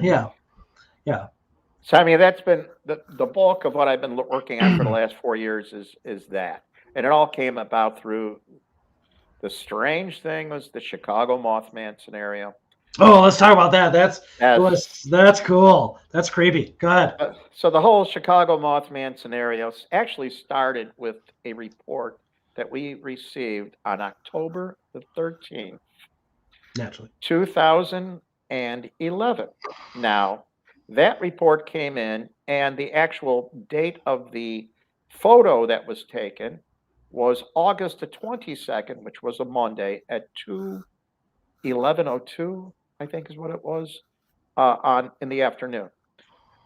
Yeah. So I mean, that's been the bulk of what I've been working on for the last 4 years is that. And it all came about through the strange thing was the Chicago Mothman scenario. Oh, let's talk about that. That's cool. That's creepy. Go ahead. So the whole Chicago Mothman scenario actually started with a report that we received on October the 13th, naturally, 2011. Now, that report came in, and the actual date of the photo that was taken was August the 22nd, which was a Monday at 11:02, I think is what it was, in the afternoon.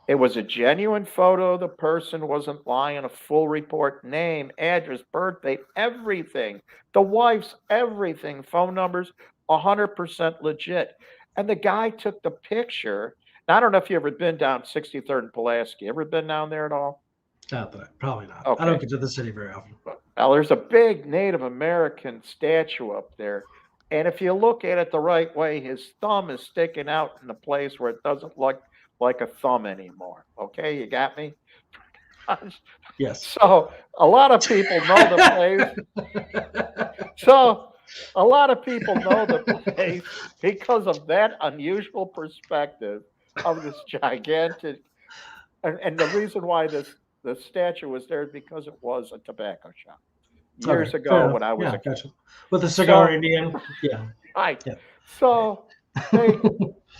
It was a genuine photo. The person wasn't lying. A full report, name, address, birthday, everything. The wife's everything, phone numbers, 100% legit. And the guy took the picture. Now, I don't know if you've ever been down 63rd and Pulaski. Ever been down there at all? Probably not. Okay. I don't get to the city very often. Well, there's a big Native American statue up there. And if you look at it the right way, his thumb is sticking out in a place where it doesn't look like a thumb anymore. Okay, you got me? Yes. So a lot of people know the place. Because of that unusual perspective of this gigantic, and the reason why the statue was there is because it was a tobacco shop. years Okay, ago when I was yeah, a kid. gotcha. With the cigar So, Indian. Yeah. right. Yeah. So they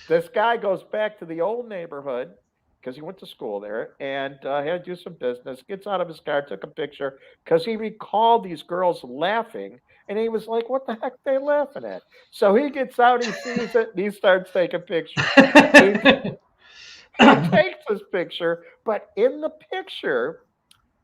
this guy goes back to the old neighborhood because he went to school there and had to do some business. Gets out of his car, took a picture because he recalled these girls laughing, and he was like, "What the heck are they laughing at?" So he gets out, he sees it, and he starts taking pictures. He he takes this picture, but in the picture,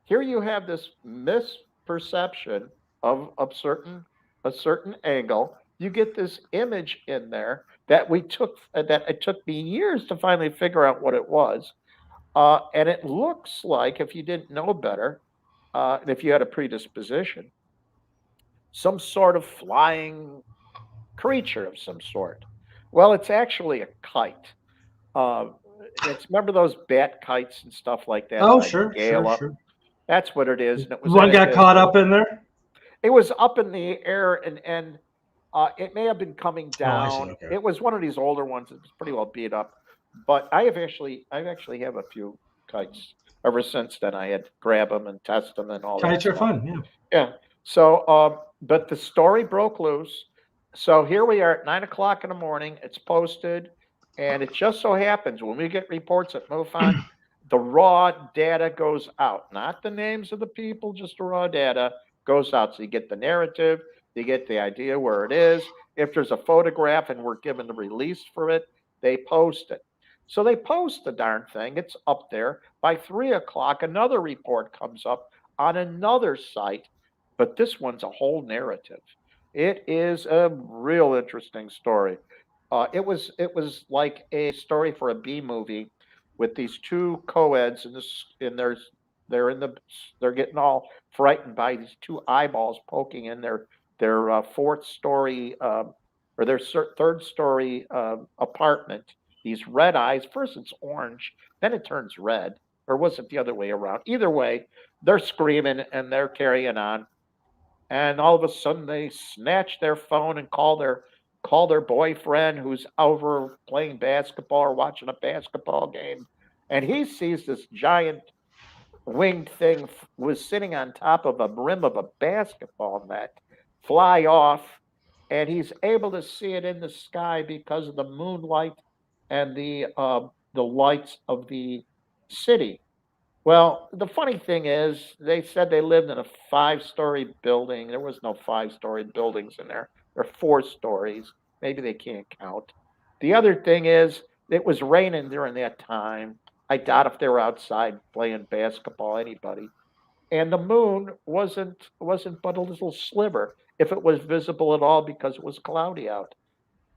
here you have this misperception of a certain angle. You get this image in there that we took that it took me years to finally figure out what it was, and it looks like if you didn't know better, and if you had a predisposition, some sort of flying creature of some sort. Well, it's actually a kite. Uh, it's remember those bat kites and stuff like that Oh, that I'd sure, sure, scale up. sure. That's what it is, and it was at One a got caught distance. up in there. It was up in the air, and it may have been coming Oh, I see. down. Okay. It was one of these older ones. It was pretty well beat up, but I've actually have a few kites ever since then. I had to grab them and test them and all that Kites are stuff. fun. Yeah. Yeah. So, but the story broke loose. So here we are at 9 o'clock in the morning. It's posted, and it just so happens when we get reports at MUFON, the raw data goes out, not the names of the people, just the raw data goes out. So you get the narrative, you get the idea where it is. If there's a photograph and we're given the release for it, they post it. So they post the darn thing. It's up there. By 3 o'clock, another report comes up on another site, but this one's a whole narrative. It is a real interesting story. It was like a story for a B movie with these two co-eds and this and they're in the they're getting all frightened by these two eyeballs poking in their fourth story or their third story apartment. These red eyes. First it's orange, then it turns red, or was it the other way around? Either way, they're screaming and they're carrying on, and all of a sudden they snatch their phone and call their boyfriend who's over playing basketball or watching a basketball game, and he sees this giant winged thing was sitting on top of a rim of a basketball net fly off, and he's able to see it in the sky because of the moonlight and the lights of the city. Well, the funny thing is, they said they lived in a five-story building. There was no five-story buildings in there. There are four stories. Maybe they can't count. The other thing is, it was raining during that time. I doubt if they were outside playing basketball, anybody. And the moon wasn't but a little sliver, if it was visible at all, because it was cloudy out.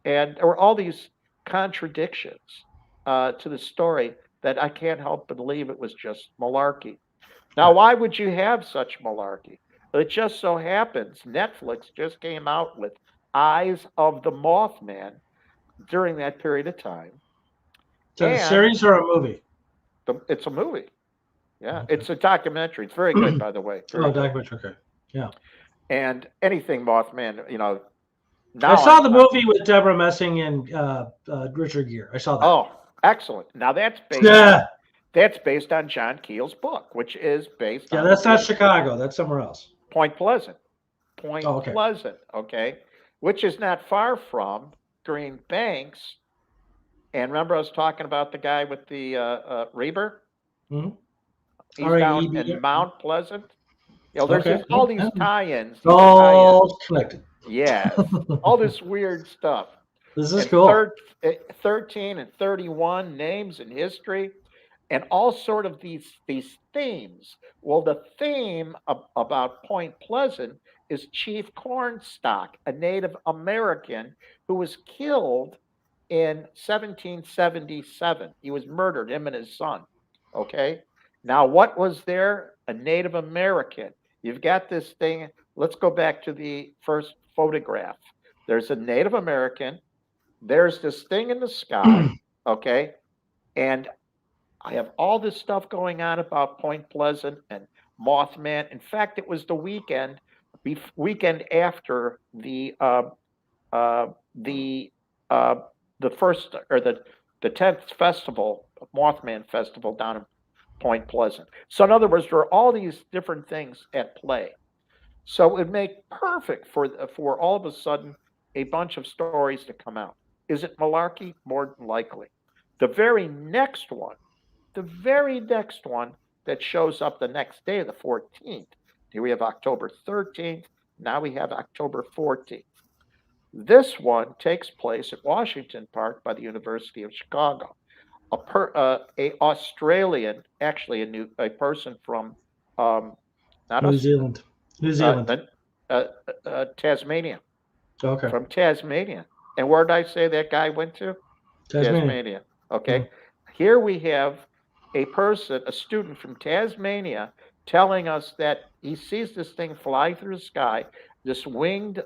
And there were all these contradictions to the story that I can't help but believe it was just malarkey. Now, why would you have such malarkey? It just so happens Netflix just came out with Eyes of the Mothman during that period of time. Is that a And series or a movie? it's a movie. Yeah, Okay. it's a documentary. It's very good, by the way. Very Oh, good. documentary. Okay. Yeah. And anything Mothman, I now saw the movie with Deborah Messing and Richard Gere. I saw that. oh, excellent. Now Yeah. that's based on John Keel's book, which is based Yeah, on that's not Chicago. That's somewhere else. Point Pleasant. Point Oh, okay. Pleasant, okay, which is not far from Green Banks. And remember, I was talking about the guy with the Reber? Mm-hmm. He's down in Mount Pleasant. There's Okay. just all these tie-ins. All connected. Yes, all this weird stuff. This is And cool. 13 and 31 names in history, and all sort of these themes. Well, the theme about Point Pleasant is Chief Cornstalk, a Native American who was killed in 1777. He was murdered, him and his son. Okay. Now, what was there? A Native American. You've got this thing. Let's go back to the first photograph. There's a Native American. There's this thing in the sky. Okay. And I have all this stuff going on about Point Pleasant and Mothman. In fact, it was the weekend after the first or the 10th festival, Mothman festival down in Point Pleasant. So in other words, there are all these different things at play. So it would make perfect for all of a sudden a bunch of stories to come out. Is it malarkey? More than likely. The very next one, the very next one that shows up the next day, the 14th. Here we have October 13th. Now we have October 14th. This one takes place at Washington Park by the University of Chicago. A Australian, actually a person from not New us, Zealand. New Zealand. Tasmania, Okay. from Tasmania. And where did I say that guy went to? Tasmania. Tasmania. Okay. Here we have a person, a student from Tasmania, telling us that he sees this thing fly through the sky, this winged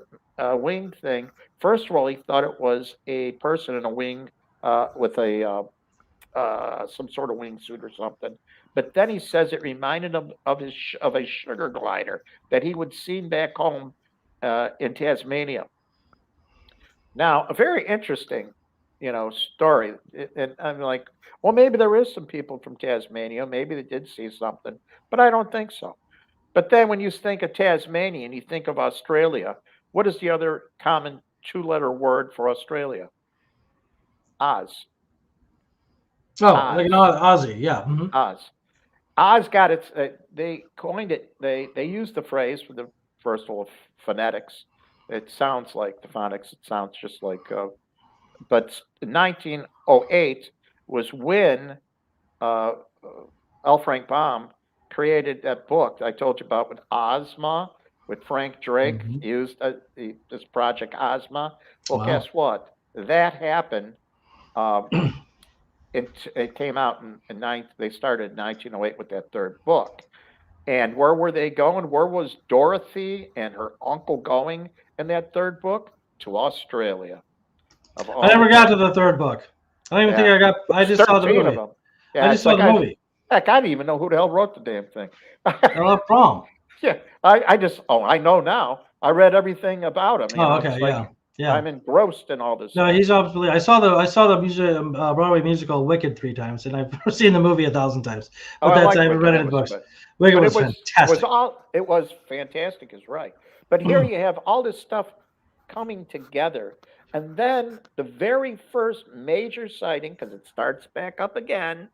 thing. First of all, he thought it was a person in a wing with a some sort of wingsuit or something. But then he says it reminded him of a sugar glider that he would seen back home in Tasmania. Now, a very interesting, story. And I'm like, well, maybe there is some people from Tasmania. Maybe they did see something, but I don't think so. But then when you think of Tasmania and you think of Australia, what is the other common two-letter word for Australia? Oz. Oh, Oz. like an Aussie, yeah. Oz. Oz got its. They coined it. They used the phrase for the Reversal of Phonetics. It sounds like the phonics. It sounds just like. But 1908 was when L. Frank Baum created that book I told you about with Ozma, with Frank Drake used this project Ozma. Well, Wow. guess what? That happened. It came out they started in 1908 with that third book. And where were they going? Where was Dorothy and her uncle going in that third book? To Australia. I never got to the third book. I don't even think I got. I just saw the movie. Of them. Yeah, I just saw the movie. Heck, I didn't even know who the hell wrote the damn thing. L.F. Baum. Yeah, I know now. I read everything about him. Okay, yeah. I'm engrossed in all this. No, he's obviously. I saw the music, Broadway musical Wicked 3 times, and I've seen the movie 1,000 times. But I haven't read any books. Wicked was fantastic. It was fantastic, is right. But here you have all this stuff coming together. And then the very first major sighting, because it starts back up again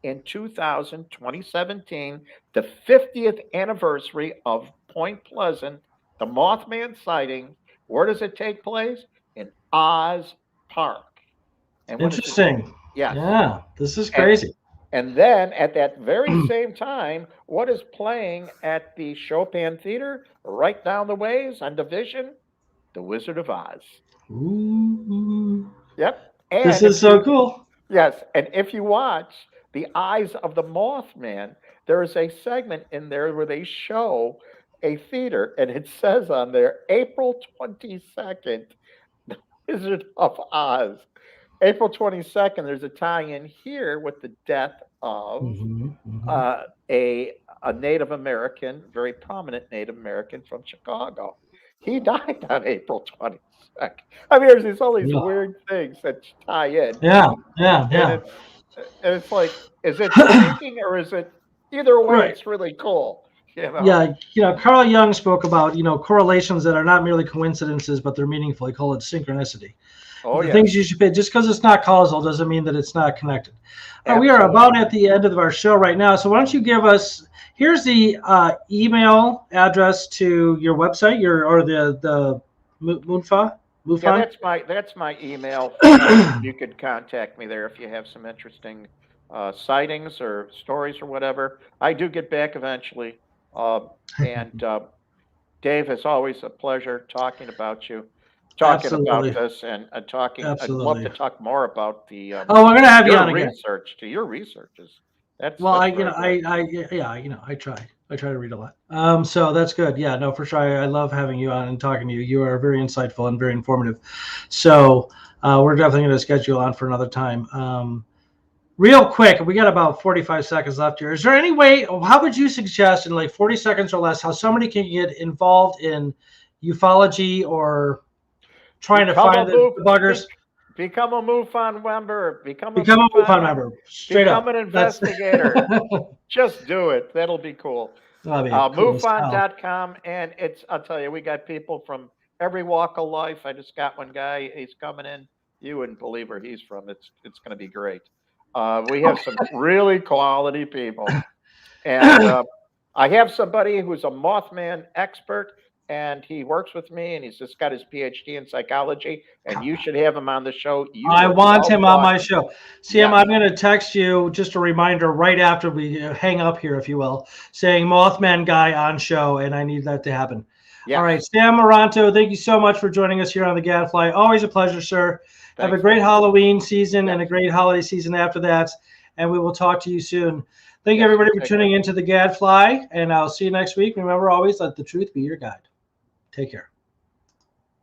in 2017, the 50th anniversary of Point Pleasant, the Mothman sighting. Where does it take place? In Oz Park. And interesting. Yes. Yeah, this is crazy. And then at that very same time, what is playing at the Chopin Theater right down the ways on Division? The Wizard of Oz. Ooh. Yep. And this is so cool. Yes. And if you watch The Eyes of the Mothman, there is a segment in there where they show a theater, and it says on there, April 22nd, The Wizard of Oz. April 22nd, there's a tie-in here with the death of a Native American, very prominent Native American from Chicago. He died on April 22nd. I mean, there's all these weird things that tie in. Yeah. And it's like, is it speaking or is it either way? Right. It's really cool. Yeah, Carl Jung spoke about correlations that are not merely coincidences, but they're meaningful. He called it synchronicity. Things you should pay, just because it's not causal doesn't mean that it's not connected. We are about at the end of our show right now, so why don't you give us? Here's the email address to your website, the MUFON. Yeah, that's my email. You could contact me there if you have some interesting sightings or stories or whatever. I do get back eventually. And Dave, it's always a pleasure talking about you, about this, and talking. Absolutely. I'd love to talk more about the. We're going to have you on again. Your researches. That's I try. I try to read a lot. So that's good. Yeah, no, for sure. I love having you on and talking to you. You are very insightful and very informative. So we're definitely going to schedule on for another time. Real quick, we got about 45 seconds left here. Is there any way, how would you suggest in like 40 seconds or less, how somebody can get involved in ufology or trying to find the buggers? Become a MUFON member. Become a MUFON member. Straight become up. An investigator. Just do it. That'll be cool. That'd be cool as hell. MoveOn.com, and I'll tell you, we got people from every walk of life. I just got one guy, he's coming in. You wouldn't believe where he's from. It's going to be great. We have some really quality people. And I have somebody who's a Mothman expert, and he works with me, and he's just got his PhD in psychology, and you should have him on the show. I want him on my show. Sam, Yes. I'm going to text you just a reminder right after we hang up here, if you will, saying Mothman guy on show, and I need that to happen. Yes. All right, Sam Maranto, thank you so much for joining us here on the Gadfly. Always a pleasure, sir. Thanks. Have a great Halloween season and a great holiday season after that, and we will talk to you soon. Thank you, everybody, for tuning into the Gadfly, and I'll see you next week. Remember, always let the truth be your guide. Take care.